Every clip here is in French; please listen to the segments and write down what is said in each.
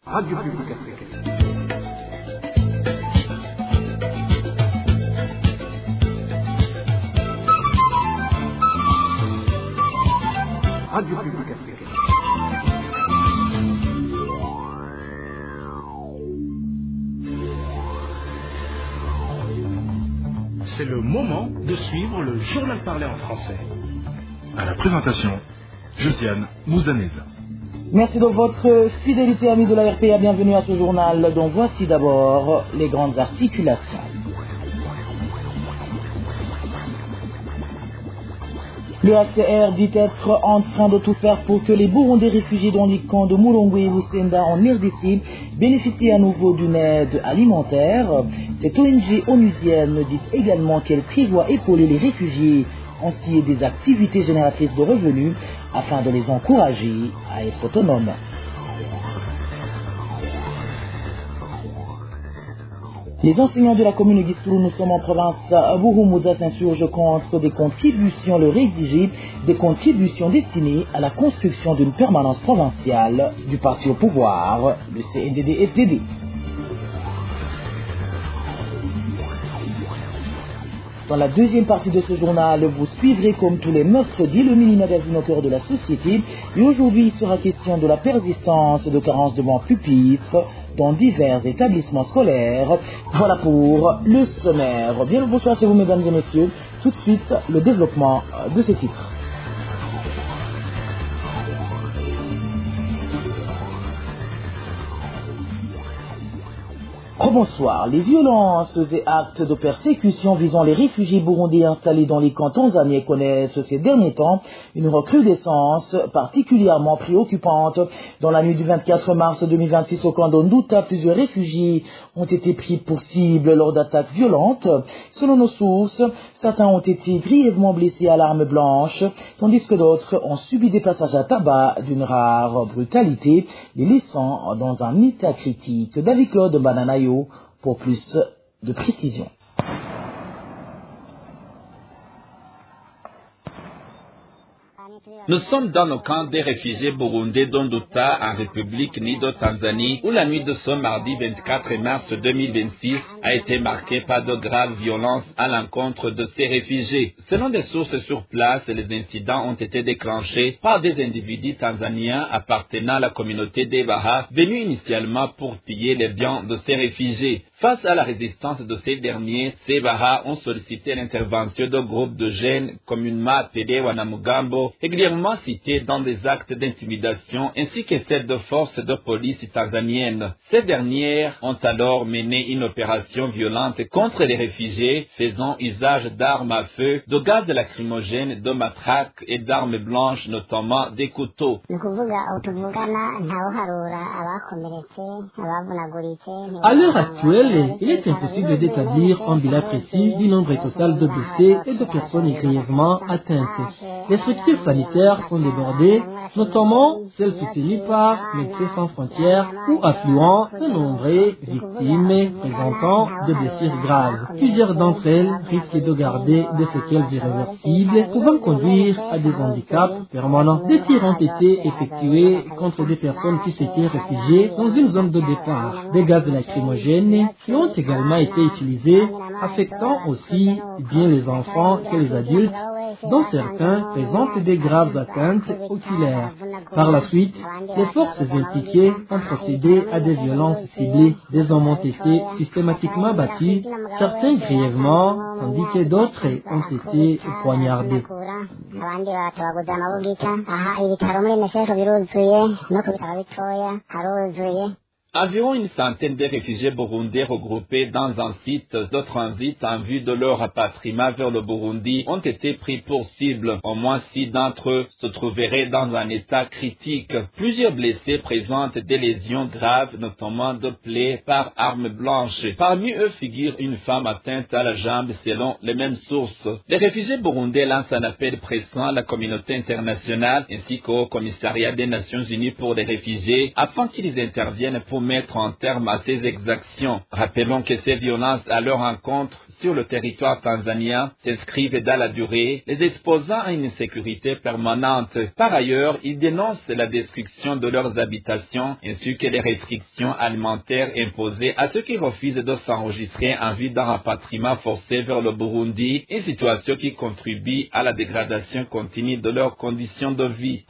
Radio Publique Africaine. Radio Publique Africaine. C'est le moment de suivre le journal parlé en français. À la présentation, Josiane Mouzaneza. Merci de votre fidélité, amis de la RPA. Bienvenue à ce journal dont voici d'abord les grandes articulations. Le HCR dit être en train de tout faire pour que les Burundais réfugiés dans les camps de Mulongwe et Lusenda en RDC bénéficient à nouveau d'une aide alimentaire. Cette ONG onusienne dit également qu'elle prévoit épauler les réfugiés ainsi des activités génératrices de revenus afin de les encourager à être autonomes. Les enseignants de la commune de Gistourou, nous sommes en province Burumouza, s'insurgent contre des contributions, leur exiger des contributions destinées à la construction d'une permanence provinciale du parti au pouvoir, le CNDD-FDD. Dans la deuxième partie de ce journal, vous suivrez comme tous les mercredis le mini-magazine au cœur de la société. Et aujourd'hui, il sera question de la persistance de carences de bancs pupitres dans divers établissements scolaires. Voilà pour le sommaire. Bien le bonsoir chez vous, mesdames et messieurs. Tout de suite, le développement de ces titres. Bonsoir. Les violences et actes de persécution visant les réfugiés burundais installés dans les camps tanzaniens connaissent ces derniers temps une recrudescence particulièrement préoccupante. Dans la nuit du 24 mars 2026 au camp d'Onduta, plusieurs réfugiés ont été pris pour cible lors d'attaques violentes. Selon nos sources, certains ont été grièvement blessés à l'arme blanche, tandis que d'autres ont subi des passages à tabac d'une rare brutalité, les laissant dans un état critique. David Claude Bananayo pour plus de précision. Nous sommes dans le camp des réfugiés burundais d'Onduta en République Nido-Tanzanie où la nuit de ce mardi 24 mars 2026 a été marquée par de graves violences à l'encontre de ces réfugiés. Selon des sources sur place, les incidents ont été déclenchés par des individus tanzaniens appartenant à la communauté des Baha venus initialement pour piller les biens de ces réfugiés. Face à la résistance de ces derniers, ces Baha ont sollicité l'intervention de groupes de jeunes communément appelés Wanamugambo, régulièrement cités dans des actes d'intimidation ainsi que celles de forces de police tanzaniennes. Ces dernières ont alors mené une opération violente contre les réfugiés, faisant usage d'armes à feu, de gaz lacrymogènes, de matraques et d'armes blanches, notamment des couteaux. À l'heure actuelle, il est impossible d'établir un bilan précis du nombre total de blessés et de personnes grièvement atteintes. Les structures sanitaires sont débordées, notamment celles soutenues par Médecins sans frontières ou affluant de nombreuses victimes présentant des blessures graves. Plusieurs d'entre elles risquent de garder des séquelles irréversibles pouvant conduire à des handicaps permanents. Des tirs ont été effectués contre des personnes qui s'étaient réfugiées dans une zone de départ. Des gaz lacrymogènes qui ont également été utilisés, affectant aussi bien les enfants que les adultes, dont certains présentent des graves atteintes oculaires. Par la suite, les forces impliquées ont procédé à des violences ciblées. Des hommes ont été systématiquement battus, certains grièvement, tandis que d'autres ont été poignardés. Environ une centaine de réfugiés burundais regroupés dans un site de transit en vue de leur rapatriement vers le Burundi ont été pris pour cible. Au moins 6 d'entre eux se trouveraient dans un état critique. Plusieurs blessés présentent des lésions graves, notamment de plaies par arme blanche. Parmi eux figure une femme atteinte à la jambe selon les mêmes sources. Les réfugiés burundais lancent un appel pressant à la communauté internationale ainsi qu'au commissariat des Nations Unies pour les réfugiés afin qu'ils interviennent pour mettre un terme à ces exactions. Rappelons que ces violences à leur encontre sur le territoire tanzanien s'inscrivent dans la durée, les exposant à une insécurité permanente. Par ailleurs, ils dénoncent la destruction de leurs habitations ainsi que les restrictions alimentaires imposées à ceux qui refusent de s'enregistrer en vue d'un rapatriement forcé vers le Burundi, une situation qui contribue à la dégradation continue de leurs conditions de vie.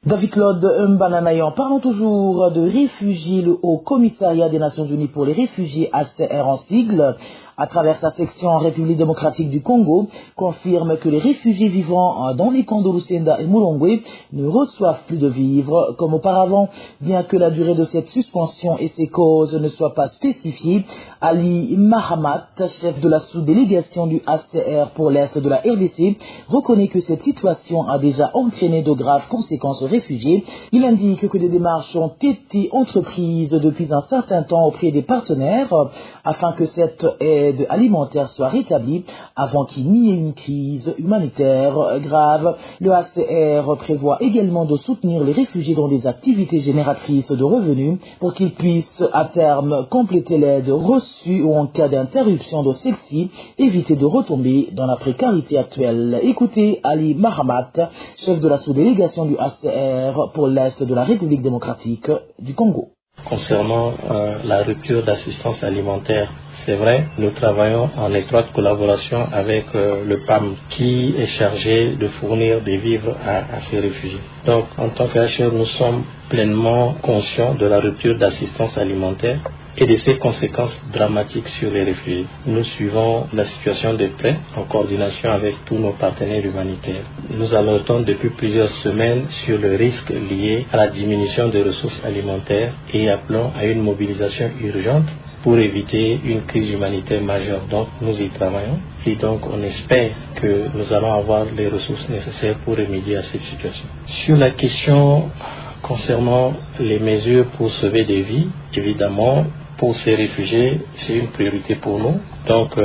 David Claude Mbananayan, parlons toujours de réfugiés. Le Haut Commissariat des Nations Unies pour les réfugiés, HCR en sigle, à travers sa section en République démocratique du Congo, confirme que les réfugiés vivant dans les camps de Lusenda et Mulongwe ne reçoivent plus de vivres comme auparavant. Bien que la durée de cette suspension et ses causes ne soient pas spécifiées, Ali Mahamat, chef de la sous-délégation du HCR pour l'Est de la RDC, reconnaît que cette situation a déjà entraîné de graves conséquences aux réfugiés. Il indique que des démarches ont été entreprises depuis un certain temps auprès des partenaires afin que cette aide alimentaire soit rétablie avant qu'il n'y ait une crise humanitaire grave. Le HCR prévoit également de soutenir les réfugiés dans des activités génératrices de revenus pour qu'ils puissent à terme compléter l'aide reçue ou en cas d'interruption de celle-ci, éviter de retomber dans la précarité actuelle. Écoutez Ali Mahamat, chef de la sous-délégation du HCR pour l'Est de la République démocratique du Congo. Concernant la rupture d'assistance alimentaire, c'est vrai, nous travaillons en étroite collaboration avec le PAM qui est chargé de fournir des vivres à ces réfugiés. Donc, en tant qu'HCR, nous sommes pleinement conscients de la rupture d'assistance alimentaire et de ses conséquences dramatiques sur les réfugiés. Nous suivons la situation de près en coordination avec tous nos partenaires humanitaires. Nous alertons depuis plusieurs semaines sur le risque lié à la diminution des ressources alimentaires et appelons à une mobilisation urgente pour éviter une crise humanitaire majeure. Donc nous y travaillons et donc on espère que nous allons avoir les ressources nécessaires pour remédier à cette situation. Sur la question concernant les mesures pour sauver des vies, évidemment, pour ces réfugiés, c'est une priorité pour nous. Donc,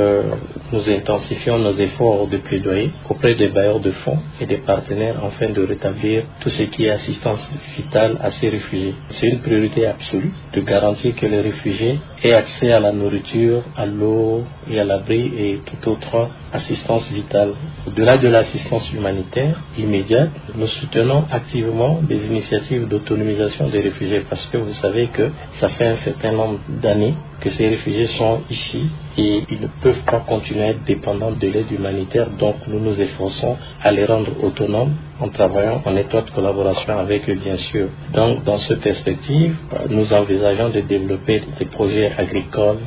nous intensifions nos efforts de plaidoyer auprès des bailleurs de fonds et des partenaires afin de rétablir tout ce qui est assistance vitale à ces réfugiés. C'est une priorité absolue de garantir que les réfugiés aient accès à la nourriture, à l'eau et à l'abri et toute autre assistance vitale. Au-delà de l'assistance humanitaire immédiate, nous soutenons activement des initiatives d'autonomisation des réfugiés parce que vous savez que ça fait un certain nombre d'années que ces réfugiés sont ici et ils ne peuvent pas continuer à être dépendants de l'aide humanitaire. Donc nous nous efforçons à les rendre autonomes en travaillant en étroite collaboration avec eux, bien sûr. Donc dans cette perspective, nous envisageons de développer des projets agricoles,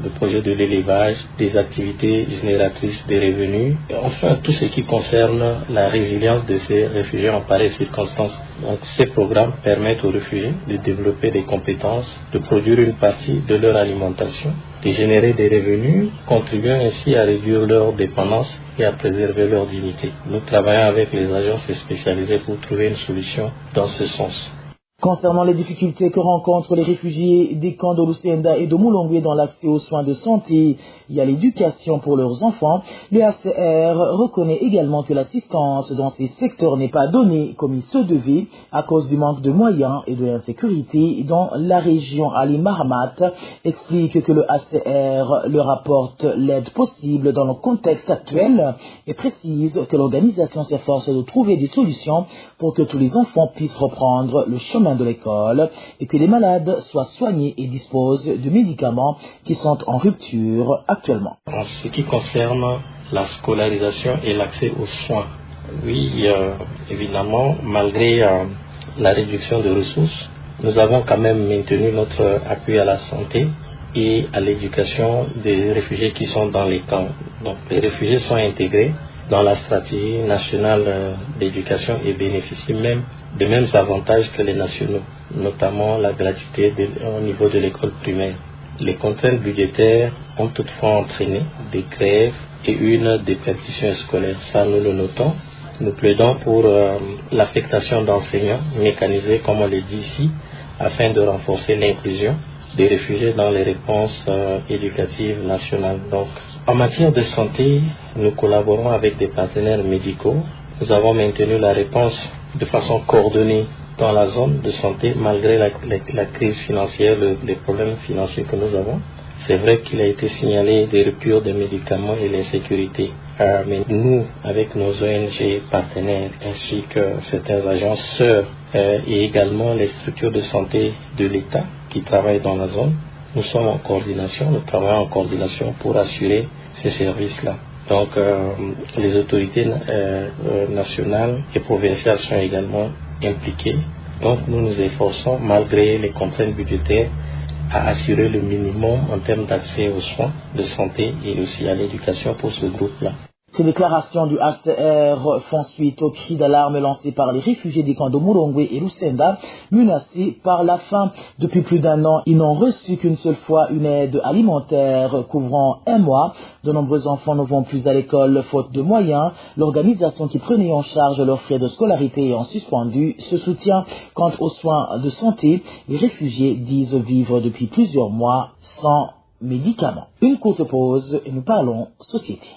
le projet de l'élevage, des activités génératrices de revenus, et enfin tout ce qui concerne la résilience de ces réfugiés en pareilles circonstances. Donc ces programmes permettent aux réfugiés de développer des compétences, de produire une partie de leur alimentation, de générer des revenus, contribuant ainsi à réduire leur dépendance et à préserver leur dignité. Nous travaillons avec les agences spécialisées pour trouver une solution dans ce sens. Concernant les difficultés que rencontrent les réfugiés des camps de Lusenda et de Mulongwe dans l'accès aux soins de santé et à l'éducation pour leurs enfants, le HCR reconnaît également que l'assistance dans ces secteurs n'est pas donnée comme il se devait à cause du manque de moyens et de l'insécurité dans la région. Ali Mahamat explique que le HCR leur apporte l'aide possible dans le contexte actuel et précise que l'organisation s'efforce de trouver des solutions pour que tous les enfants puissent reprendre le chemin de l'école et que les malades soient soignés et disposent de médicaments qui sont en rupture actuellement. En ce qui concerne la scolarisation et l'accès aux soins, oui, évidemment, malgré la réduction de ressources, nous avons quand même maintenu notre appui à la santé et à l'éducation des réfugiés qui sont dans les camps. Donc les réfugiés sont intégrés dans la stratégie nationale d'éducation et bénéficient même des mêmes avantages que les nationaux, notamment la gratuité au niveau de l'école primaire. Les contraintes budgétaires ont toutefois entraîné des grèves et une déperdition scolaire. Ça, nous le notons. Nous plaidons pour l'affectation d'enseignants mécanisés, comme on le dit ici, afin de renforcer l'inclusion des réfugiés dans les réponses éducatives nationales. Donc, en matière de santé, nous collaborons avec des partenaires médicaux nous avons maintenu la réponse de façon coordonnée dans la zone de santé malgré la crise financière, les problèmes financiers que nous avons. C'est vrai qu'il a été signalé des ruptures de médicaments et l'insécurité. Mais nous, avec nos ONG partenaires ainsi que certaines agences sœurs et également les structures de santé de l'État qui travaillent dans la zone, nous sommes en coordination, nous travaillons en coordination pour assurer ces services-là. Donc les autorités nationales et provinciales sont également impliquées. Donc nous nous efforçons, malgré les contraintes budgétaires, à assurer le minimum en termes d'accès aux soins de santé et aussi à l'éducation pour ce groupe-là. Ces déclarations du HCR font suite aux cris d'alarme lancés par les réfugiés des camps de Murongwe et Lusenda, menacés par la faim. Depuis plus d'un an, ils n'ont reçu qu'une seule fois une aide alimentaire couvrant un mois. De nombreux enfants ne vont plus à l'école faute de moyens. L'organisation qui prenait en charge leurs frais de scolarité ayant suspendu ce soutien. Quant aux soins de santé, les réfugiés disent vivre depuis plusieurs mois sans médicaments. Une courte pause et nous parlons société.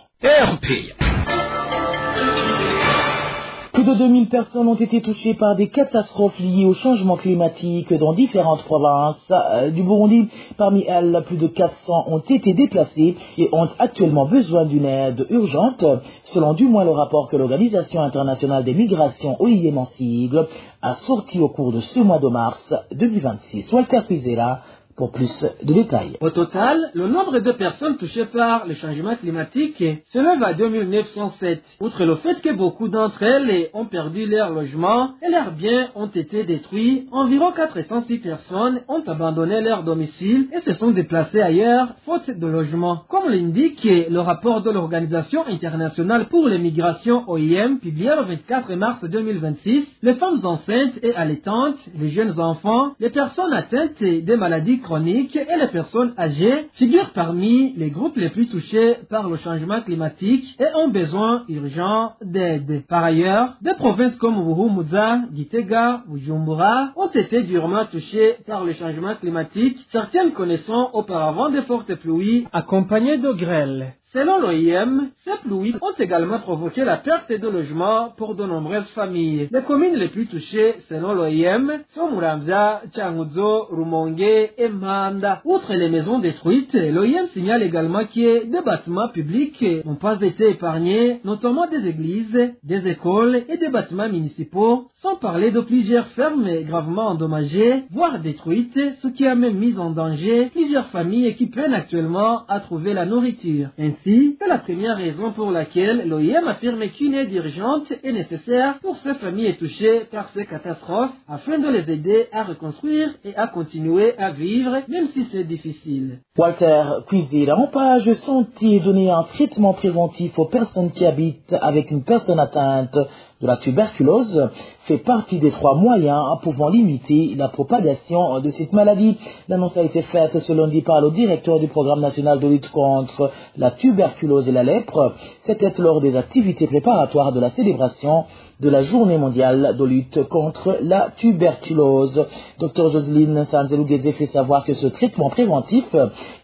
Plus de 2000 personnes ont été touchées par des catastrophes liées au changement climatique dans différentes provinces du Burundi. Parmi elles, plus de 400 ont été déplacées et ont actuellement besoin d'une aide urgente, selon du moins le rapport que l'Organisation internationale des migrations, OIM en sigle, a sorti au cours de ce mois de mars 2026. Walter Pizera pour plus de détails. Au total, le nombre de personnes touchées par le changement climatique s'élève à 2907. Outre le fait que beaucoup d'entre elles ont perdu leur logement et leurs biens ont été détruits, environ 406 personnes ont abandonné leur domicile et se sont déplacées ailleurs, faute de logement. Comme l'indique le rapport de l'Organisation internationale pour les migrations OIM, publié le 24 mars 2026, les femmes enceintes et allaitantes, les jeunes enfants, les personnes atteintes des maladies chroniques et les personnes âgées figurent parmi les groupes les plus touchés par le changement climatique et ont besoin urgent d'aide. Par ailleurs, des provinces comme Buhumuza, Gitega, Bujumbura ont été durement touchées par le changement climatique, certaines connaissant auparavant de fortes pluies accompagnées de grêles. Selon l'OIM, ces pluies ont également provoqué la perte de logements pour de nombreuses familles. Les communes les plus touchées, selon l'OIM, sont Muramvya, Changuzo, Rumongue et Manda. Outre les maisons détruites, l'OIM signale également que des bâtiments publics n'ont pas été épargnés, notamment des églises, des écoles et des bâtiments municipaux, sans parler de plusieurs fermes gravement endommagées, voire détruites, ce qui a même mis en danger plusieurs familles qui peinent actuellement à trouver la nourriture. C'est la première raison pour laquelle l'OIM affirme qu'une aide urgente est nécessaire pour ces familles touchées par ces catastrophes afin de les aider à reconstruire et à continuer à vivre même si c'est difficile. Walter Kwizera, en page santé, donner un traitement préventif aux personnes qui habitent avec une personne atteinte de la tuberculose fait partie des 3 moyens pouvant limiter la propagation de cette maladie. L'annonce a été faite ce lundi par le directeur du programme national de lutte contre la tuberculose et la lèpre. C'était lors des activités préparatoires de la célébration de la journée mondiale de lutte contre la tuberculose. Dr Jocelyne Sanzelugeze fait savoir que ce traitement préventif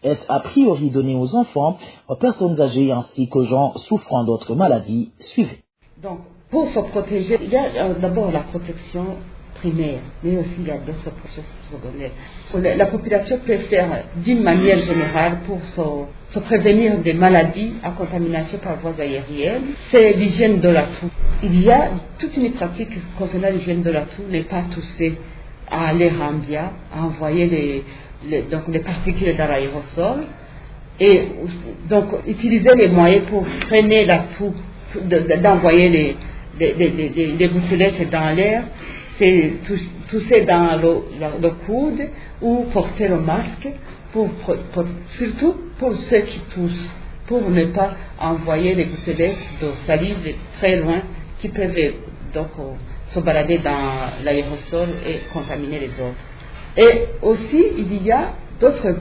est a priori donné aux enfants, aux personnes âgées ainsi qu'aux gens souffrant d'autres maladies. Suivez. Donc, pour se protéger, il y a d'abord la protection primaire, mais aussi il y a d'autres processus secondaires. La population peut faire d'une manière générale pour se prévenir des maladies à contamination par voie aérienne. C'est l'hygiène de la toux. Il y a toute une pratique concernant l'hygiène de la toux, ne pas tousser à l'air ambiant, à envoyer les particules dans l'aérosol, et donc utiliser les moyens pour freiner la toux, d'envoyer des gouttelettes dans l'air, c'est tousser dans le coude ou porter le masque, surtout pour ceux qui toussent, pour ne pas envoyer les gouttelettes de salive très loin qui peuvent donc se balader dans l'aérosol et contaminer les autres. Et aussi, il y a d'autres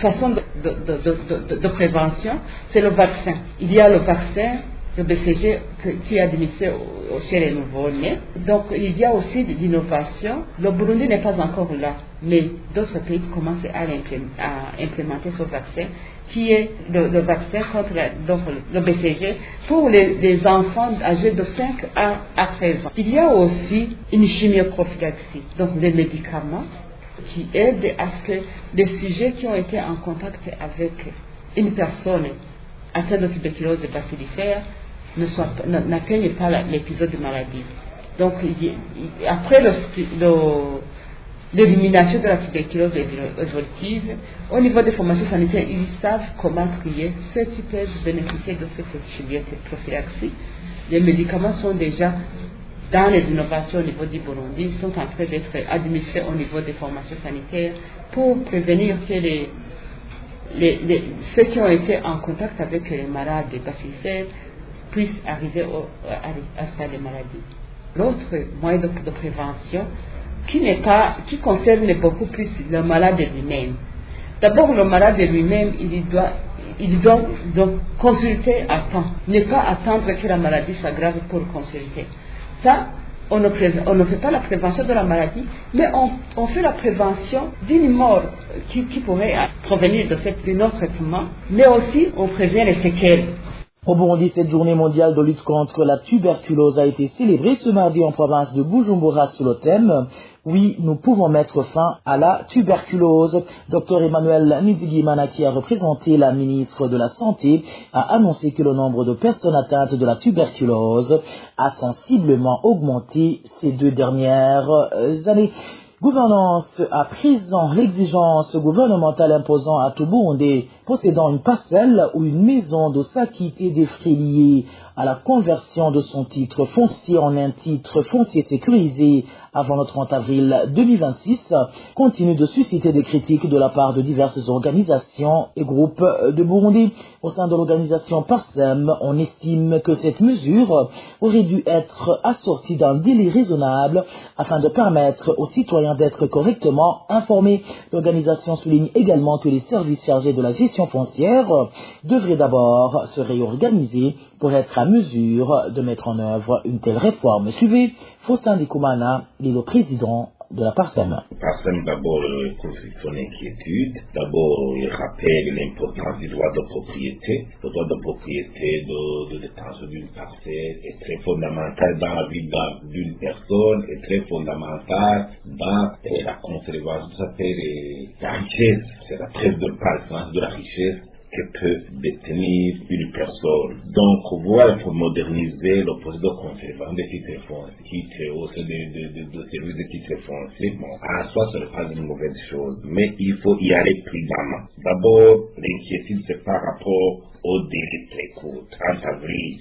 façons de prévention, c'est le vaccin. Il y a le vaccin le BCG qui admissait chez les nouveau-nés. Donc il y a aussi de l'innovation. Le Burundi n'est pas encore là, mais d'autres pays commencent à implémenter ce vaccin, qui est le vaccin contre le BCG pour les enfants âgés de 5 à 13 ans. Il y a aussi une chimioprophylaxie, donc des médicaments qui aident à ce que les sujets qui ont été en contact avec une personne atteinte de tuberculose bacillifère n'atteignent pas l'épisode de maladie. Donc, après l'élimination de la tuberculose évolutive, au niveau des formations sanitaires, ils savent comment trier ceux qui peuvent bénéficier de cette chimioprophylaxie. Les médicaments sont déjà dans les innovations au niveau du Burundi, sont en train d'être administrés au niveau des formations sanitaires pour prévenir que ceux qui ont été en contact avec les malades bacillifères puissent arriver à stade de maladie. L'autre moyen de prévention, qui concerne beaucoup plus le malade lui-même. D'abord, le malade lui-même, il doit donc consulter à temps, ne pas attendre que la maladie s'aggrave pour consulter. Ça, on ne fait pas la prévention de la maladie, mais on fait la prévention d'une mort qui pourrait provenir de non-traitement, mais aussi on prévient les séquelles. Au Burundi, cette journée mondiale de lutte contre la tuberculose a été célébrée ce mardi en province de Bujumbura sous le thème « Oui, nous pouvons mettre fin à la tuberculose ». Dr Emmanuel Nizigimana, qui a représenté la ministre de la Santé, a annoncé que le nombre de personnes atteintes de la tuberculose a sensiblement augmenté ces 2 dernières années. Gouvernance à présent, l'exigence gouvernementale imposant à tout Burundais possédant une parcelle ou une maison de s'acquitter des frais liés à la conversion de son titre foncier en un titre foncier sécurisé avant le 30 avril 2026 continue de susciter des critiques de la part de diverses organisations et groupes de Burundi. Au sein de l'organisation Parsem, on estime que cette mesure aurait dû être assortie d'un délai raisonnable afin de permettre aux citoyens d'être correctement informés. L'organisation souligne également que les services chargés de la gestion foncière devraient d'abord se réorganiser pour être à mesure de mettre en œuvre une telle réforme. Suivez Faustin Dikumana, il est le président de la Parsem. Parsem, d'abord, confie son inquiétude. D'abord, il rappelle l'importance du droit de propriété. Le droit de propriété de détention d'une parcelle est très fondamental dans la vie d'une personne, est très fondamental dans la conservation. Ça s'appelle la richesse. C'est la prise de part de la richesse que peut détenir une personne. Donc, voilà, il faut moderniser le processus de conservation des titres fonciers, au sein de services de titres fonciers. Bon, en soi, ce n'est pas une mauvaise chose, mais il faut y aller prudemment. D'abord, l'inquiétude, c'est par rapport au délai très court, 30 avril.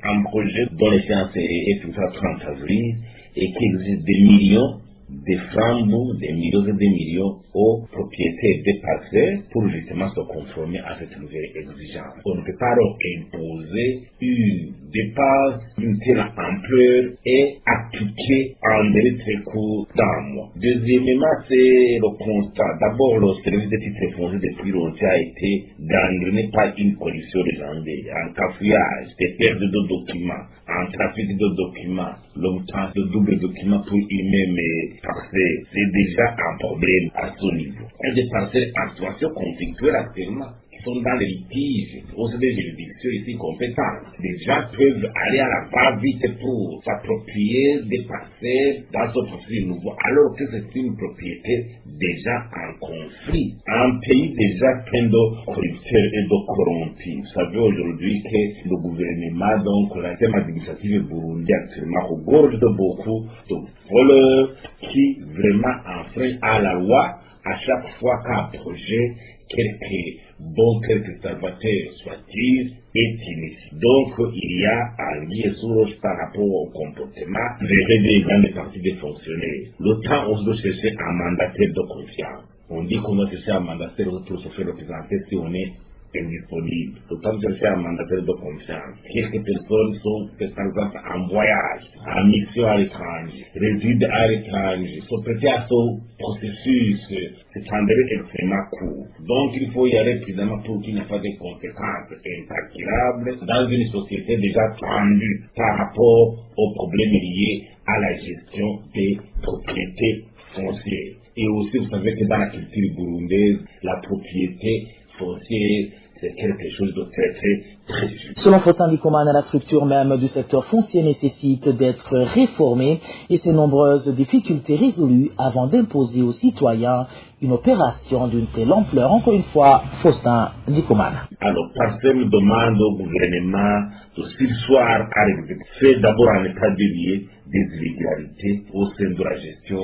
Un projet dont l'échéance est fixée à 30 avril et qui existe des millions des framboux, des millions et des millions aux propriétaires des parcelles pour justement se conformer à cette nouvelle exigence. On ne peut pas leur imposer une dépense d'une telle ampleur et appliquer en délai très court d'un mois. Deuxièmement, c'est le constat. D'abord, le service des titres fonciers depuis longtemps a été gangréné par une corruption légendaire, un cafouillage, des pertes de documents, un trafic de documents, l'obtention de double documents pour une même parcelle. C'est déjà un problème à ce niveau. Et des parcelles en situation conflictuelle actuellement, qui sont dans les litiges, au sein des juridictions ici compétentes. Les gens peuvent aller à la va-vite pour s'approprier des parcelles dans ce processus nouveau, alors que c'est une propriété déjà en conflit. Un pays déjà plein de corrupteurs et de corrompus. Vous savez aujourd'hui que le gouvernement, donc la système administratif burundais actuellement, regorge de beaucoup de voleurs qui vraiment enfreignent à la loi à chaque fois qu'un projet, quelques salvateurs soit-ils, est initié. Donc, il y a un lien sur par rapport au comportement des grandes parties des fonctionnaires. Le temps, on doit chercher un mandataire de confiance. On dit qu'on doit chercher un mandataire pour se faire représenter si on est indisponibles. Autant chercher un mandataire de confiance. Quelques personnes sont, par exemple, en voyage, en mission à l'étranger, résident à l'étranger, sont prêtés à ce processus, s'étendrait extrêmement court. Donc, il faut y aller précisément pour qu'il n'y ait pas de conséquences incalculables dans une société déjà tendue par rapport aux problèmes liés à la gestion des propriétés foncières. Et aussi, vous savez que dans la culture burundaise, la propriété foncière, c'est quelque chose de très très précieux. Selon Faustin Ndikumana, la structure même du secteur foncier nécessite d'être réformée et ses nombreuses difficultés résolues avant d'imposer aux citoyens une opération d'une telle ampleur. Encore une fois, Faustin Ndikumana. Alors, Parsem demande au gouvernement de surseoir à fait d'abord un état de lieu des irrégularités au sein de la gestion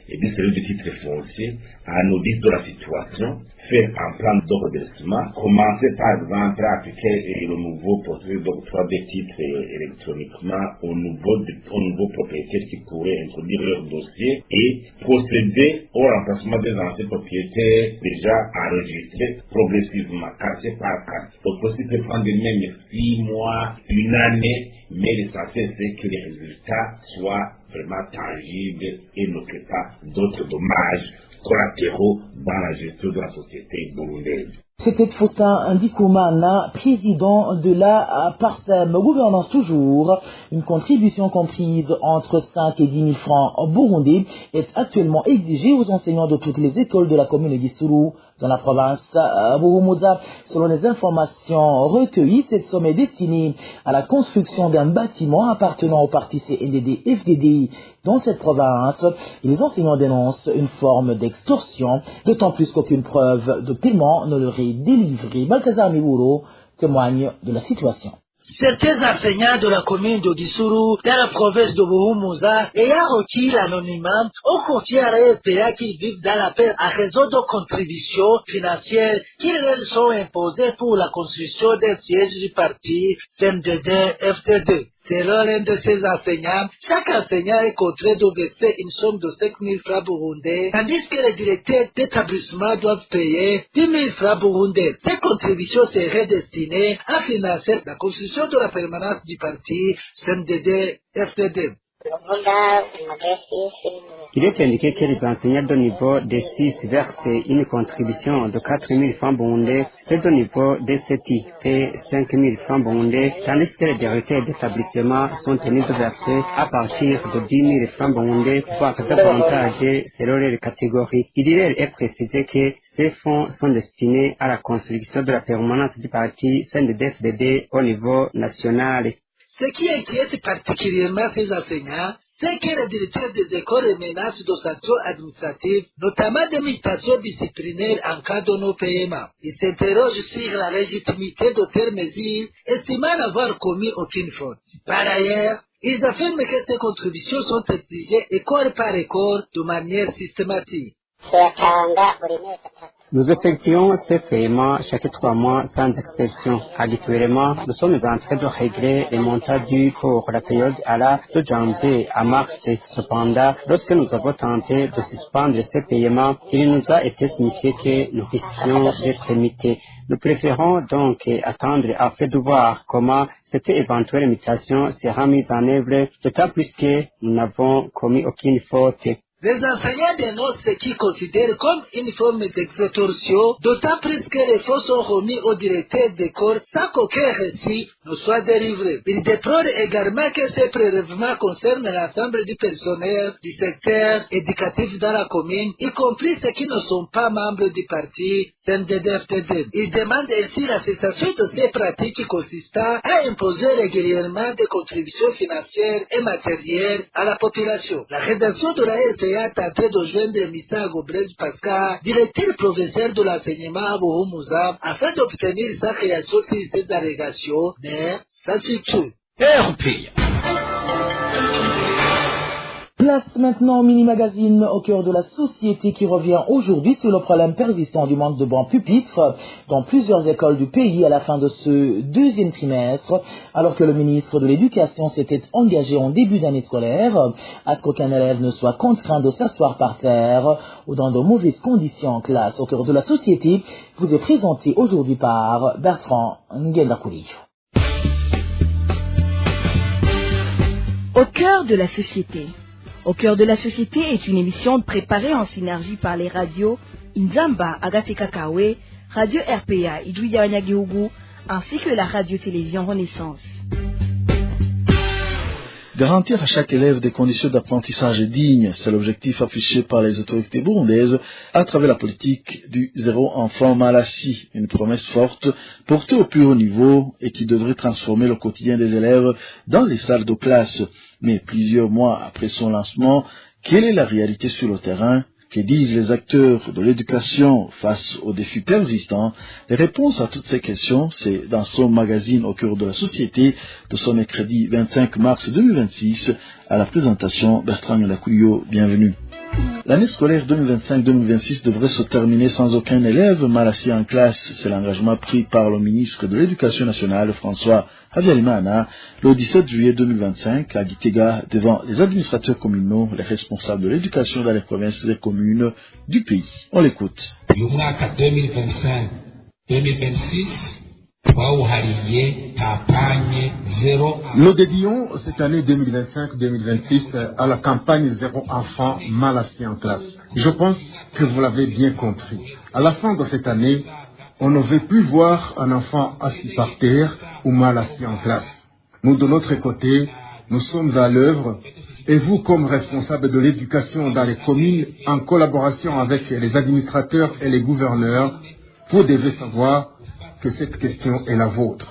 et du service de titres fonciers, un audit de la situation, faire un plan de redressement, commencer par exemple à appliquer le nouveau processus d'octroi des titres électroniquement aux nouveaux propriétaires qui pourraient introduire leur dossier et procéder au remplacement des anciens propriétaires déjà enregistrés progressivement, quartier par quartier. Le processus peut prendre même 6 mois, 1 année, mais l'essentiel c'est que les résultats soient vraiment tangibles et ne créent pas d'autres dommages collatéraux dans la gestion de la société burundaise. C'était Faustin Ndikumana, président de la Parsem Gouvernance toujours. Une contribution comprise entre 5 et 10 000 francs burundais est actuellement exigée aux enseignants de toutes les écoles de la commune d'Issourou dans la province Buhumuza. Selon les informations recueillies, cette somme est destinée à la construction d'un bâtiment appartenant au parti CNDD-FDD dans cette province. Et les enseignants dénoncent une forme d'extorsion, d'autant plus qu'aucune preuve de paiement ne leur est délivrée. Balthazar Miburo témoigne de la situation. Certains enseignants de la commune de Gisuru, dans la province de Buhumuza, ayant requis l'anonymat, ont confié à la RPA qu'ils vivent dans la paix à raison de contributions financières qui leur sont imposées pour la construction des sièges du parti CNDD-FDD. Selon l'un de ces enseignants, chaque enseignant est contraint de verser une somme de 5 000 francs burundais, tandis que les directeurs d'établissement doivent payer 10 000 francs burundais. Ces contributions seraient destinées à financer la construction de la permanence du parti CNDD-FDD. Il est indiqué que les enseignants de niveau de 6 versent une contribution de 4 000 francs burundais, ceux de niveau de 7 paient 5 000 francs burundais, tandis que les directeurs d'établissement sont tenus de verser à partir de 10 000 francs burundais, voire davantage selon les catégories. Il est précisé que ces fonds sont destinés à la construction de la permanence du parti CNDD-FDD au niveau national. Ce qui inquiète particulièrement ces enseignants, c'est que les directeurs des écoles menacent de sanctions administratives, notamment des mutations disciplinaires en cas de non-paiement. Ils s'interrogent sur la légitimité de telles mesures, estimant n'avoir commis aucune faute. Par ailleurs, ils affirment que ces contributions sont exigées école par école de manière systématique. Nous effectuons ces paiements chaque 3 mois sans exception. Habituellement, nous sommes en train de régler les montants dus pour la période allant de janvier à mars. Cependant, lorsque nous avons tenté de suspendre ces paiements, il nous a été signifié que nous risquions d'être limités. Nous préférons donc attendre afin de voir comment cette éventuelle mutation sera mise en œuvre, d'autant plus que nous n'avons commis aucune faute. Les enseignants dénoncent ce qu'ils considèrent comme une forme d'extorsion, d'autant plus que les fonds sont remis au directeur d'école sans qu'aucun récit ne soit délivré. Ils déplorent également que ces prélèvements concernent l'ensemble du personnel du secteur éducatif dans la commune, y compris ceux qui ne sont pas membres du parti CNDD-FDD. Ils demandent ainsi la cessation de ces pratiques consistant à imposer régulièrement des contributions financières et matérielles à la population. La rédaction de la RPA a tenté de joindre Misago Blaise Pascal, directeur provincial de l'enseignement à Buhumuza, afin d'obtenir sa réaction sur ces allégations, mais ça suffit. RPA. Place maintenant au mini-magazine au cœur de la société qui revient aujourd'hui sur le problème persistant du manque de bancs pupitres dans plusieurs écoles du pays à la fin de ce deuxième trimestre, alors que le ministre de l'Éducation s'était engagé en début d'année scolaire à ce qu'aucun élève ne soit contraint de s'asseoir par terre ou dans de mauvaises conditions en classe. Au cœur de la société vous est présenté aujourd'hui par Bertrand Nguendakouli. Au cœur de la société. Au cœur de la société est une émission préparée en synergie par les radios Inzamba Agatekakawe, Radio RPA Idouya Onyagihugu, ainsi que la radio-télévision Renaissance. Garantir à chaque élève des conditions d'apprentissage dignes, c'est l'objectif affiché par les autorités burundaises à travers la politique du zéro enfant mal assis, une promesse forte portée au plus haut niveau et qui devrait transformer le quotidien des élèves dans les salles de classe. Mais plusieurs mois après son lancement, quelle est la réalité sur le terrain? Que disent les acteurs de l'éducation face aux défis persistants? Les réponses à toutes ces questions, c'est dans son magazine Au cœur de la société de ce mercredi 25 mars 2026. À la présentation, Bertrand Nguendakouli, bienvenue. L'année scolaire 2025-2026 devrait se terminer sans aucun élève mal assis en classe. C'est l'engagement pris par le ministre de l'Éducation nationale, François Habyarimana, le 17 juillet 2025 à Gitega, devant les administrateurs communaux, les responsables de l'éducation dans les provinces et communes du pays. On l'écoute. Le mwaka 2025-2026 nous dédions cette année 2025-2026 à la campagne Zéro enfant mal assis en classe. Je pense que vous l'avez bien compris. À la fin de cette année, on ne veut plus voir un enfant assis par terre ou mal assis en classe. Nous, de notre côté, nous sommes à l'œuvre et vous, comme responsables de l'éducation dans les communes, en collaboration avec les administrateurs et les gouverneurs, vous devez savoir que cette question est la vôtre.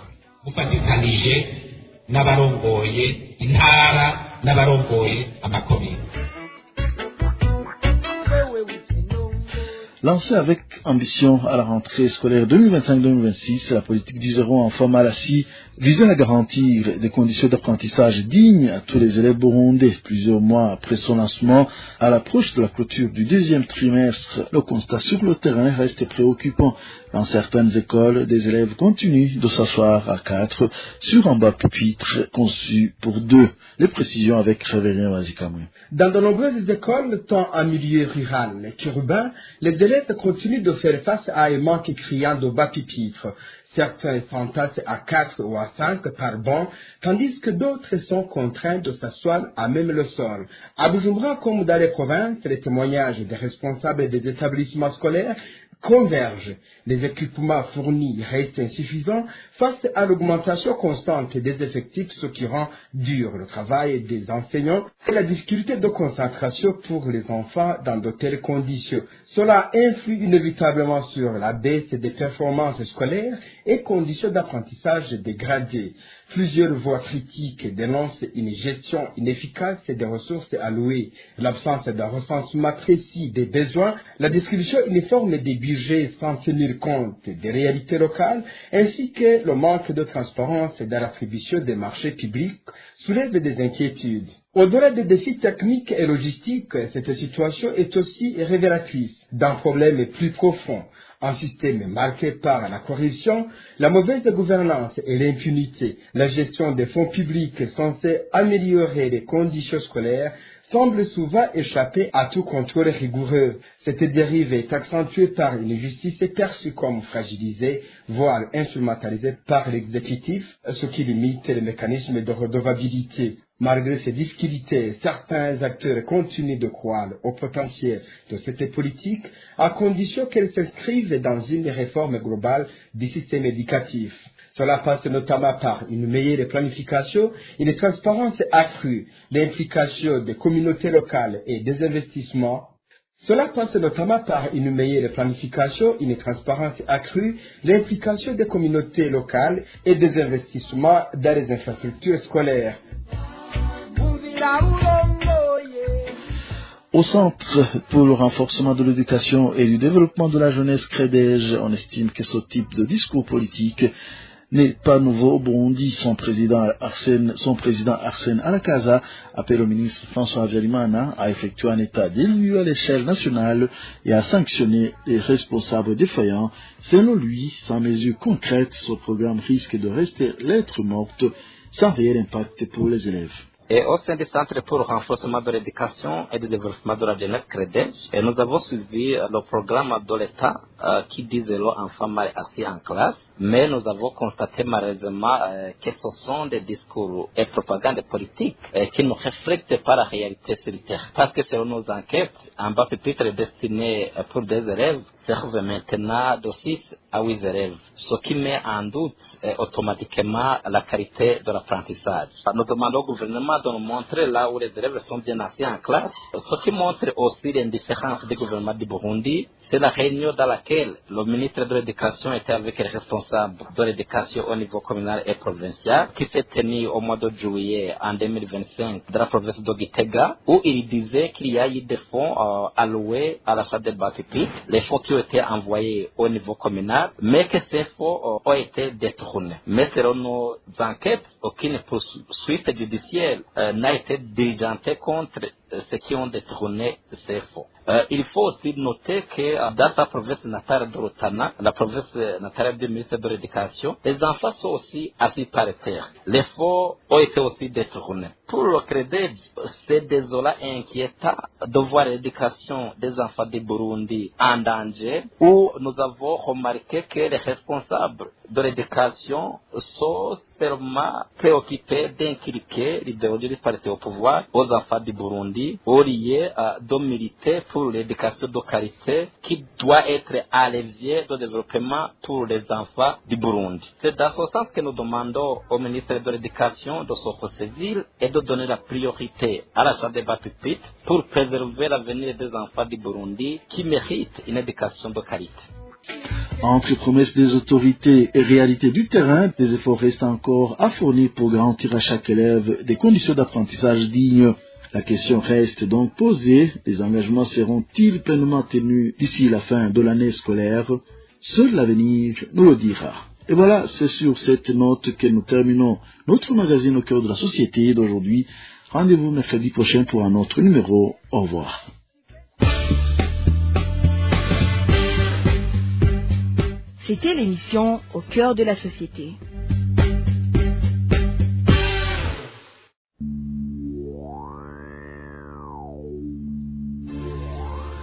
Lancée avec ambition à la rentrée scolaire 2025-2026, la politique du zéro enfant mal assis visait à garantir des conditions d'apprentissage dignes à tous les élèves burundais. Plusieurs mois après son lancement, à l'approche de la clôture du deuxième trimestre, le constat sur le terrain reste préoccupant. Dans certaines écoles, des élèves continuent de s'asseoir à 4 sur un bas pupitre conçu pour 2. Les précisions avec Révérien Wazikamwe. Dans de nombreuses écoles, tant en milieu rural qu'urbain, les élèves continuent de faire face à un manque criant de bas pupitres. Certains s'entassent à 4 ou à 5 par banc, tandis que d'autres sont contraints de s'asseoir à même le sol. À Bujumbura, comme dans les provinces, les témoignages des responsables des établissements scolaires convergent. Les équipements fournis restent insuffisants face à l'augmentation constante des effectifs, ce qui rend dur le travail des enseignants et la difficulté de concentration pour les enfants dans de telles conditions. Cela influe inévitablement sur la baisse des performances scolaires et conditions d'apprentissage dégradées. Plusieurs voix critiques dénoncent une gestion inefficace des ressources allouées, l'absence d'un recensement précis des besoins, la distribution uniforme des budgets sans tenir compte des réalités locales, ainsi que le manque de transparence dans l'attribution des marchés publics soulève des inquiétudes. Au-delà des défis techniques et logistiques, cette situation est aussi révélatrice d'un problème plus profond. Un système marqué par la corruption, la mauvaise gouvernance et l'impunité, la gestion des fonds publics censés améliorer les conditions scolaires semble souvent échapper à tout contrôle rigoureux. Cette dérive est accentuée par une justice perçue comme fragilisée, voire instrumentalisée par l'exécutif, ce qui limite les mécanismes de redevabilité. Malgré ces difficultés, certains acteurs continuent de croire au potentiel de cette politique, à condition qu'elle s'inscrive dans une réforme globale du système éducatif. Cela passe notamment par une meilleure planification, une transparence accrue, l'implication des communautés locales et des investissements. Cela passe notamment par une meilleure planification, une transparence accrue, l'implication des communautés locales et des investissements dans les infrastructures scolaires. Au Centre pour le renforcement de l'éducation et du développement de la jeunesse CREDEJ, on estime que ce type de discours politique n'est pas nouveau au Burundi. Son président Arsène Arakaza appelle au ministre François Habyarimana à effectuer un état des lieux à l'échelle nationale et à sanctionner les responsables défaillants. Selon lui, sans mesures concrètes, ce programme risque de rester lettre morte sans réel impact pour les élèves. Et au sein du Centre pour le renforcement de l'éducation et du développement de la jeunesse CREDEJ, nous avons suivi le programme de l'État qui dit zéro enfant mal assis en classe, mais nous avons constaté malheureusement que ce sont des discours et propagandes politiques qui ne reflètent pas la réalité sur le terrain. Parce que selon nos enquêtes, un bas pupitre destiné pour des élèves serve maintenant de 6 à 8 élèves, ce qui met en doute automatiquement la qualité de l'apprentissage. Nous demandons au gouvernement de nous montrer là où les élèves sont bien assis en classe. Ce qui montre aussi l'indifférence du gouvernement du Burundi, c'est la réunion dans laquelle le ministre de l'Éducation était avec les responsables de l'éducation au niveau communal et provincial, qui s'est tenue au mois de juillet en 2025 dans la province de Gitega, où il disait qu'il y a eu des fonds alloués à l'achat des bâtiments, les fonds qui ont été envoyés au niveau communal, mais que ces fonds ont été détournés. Mais selon nos enquêtes, aucune poursuite judiciaire n'a été diligentée contre ceux qui ont détourné ces fonds. Il faut aussi noter que dans sa province natale de Rutana, la province natale du ministère de l'Éducation, les enfants sont aussi assis par terre. Les fonds ont été aussi détournés. Pour le CREDEJ, c'est désolant et inquiétant de voir l'éducation des enfants du Burundi en danger, où nous avons remarqué que les responsables de l'éducation sont seulement préoccupés d'inculquer l'idéologie du parti au pouvoir aux enfants du Burundi, au lieu de militer pour l'éducation de qualité qui doit être un levier de développement pour les enfants du Burundi. C'est dans ce sens que nous demandons au ministre de l'Éducation de se ressaisir et de donner la priorité à l'achat des bâtiments pour préserver l'avenir des enfants du Burundi qui méritent une éducation de qualité. Entre promesses des autorités et réalité du terrain, des efforts restent encore à fournir pour garantir à chaque élève des conditions d'apprentissage dignes. La question reste donc posée, les engagements seront-ils pleinement tenus d'ici la fin de l'année scolaire? Seul l'avenir nous le dira. Et voilà, c'est sur cette note que nous terminons notre magazine au cœur de la société d'aujourd'hui. Rendez-vous mercredi prochain pour un autre numéro. Au revoir. C'était l'émission Au cœur de la société.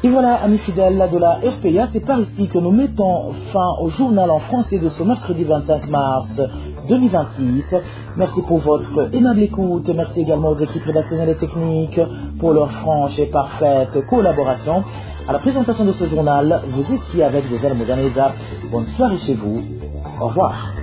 Et voilà, amis fidèles de la RPA, c'est par ici que nous mettons fin au journal en français de ce mercredi 25 mars 2026. Merci pour votre aimable écoute. Merci également aux équipes rédactionnelles et techniques pour leur franche et parfaite collaboration. À la présentation de ce journal, vous étiez avec Josiane Moudaneza. Bonne soirée chez vous. Au revoir.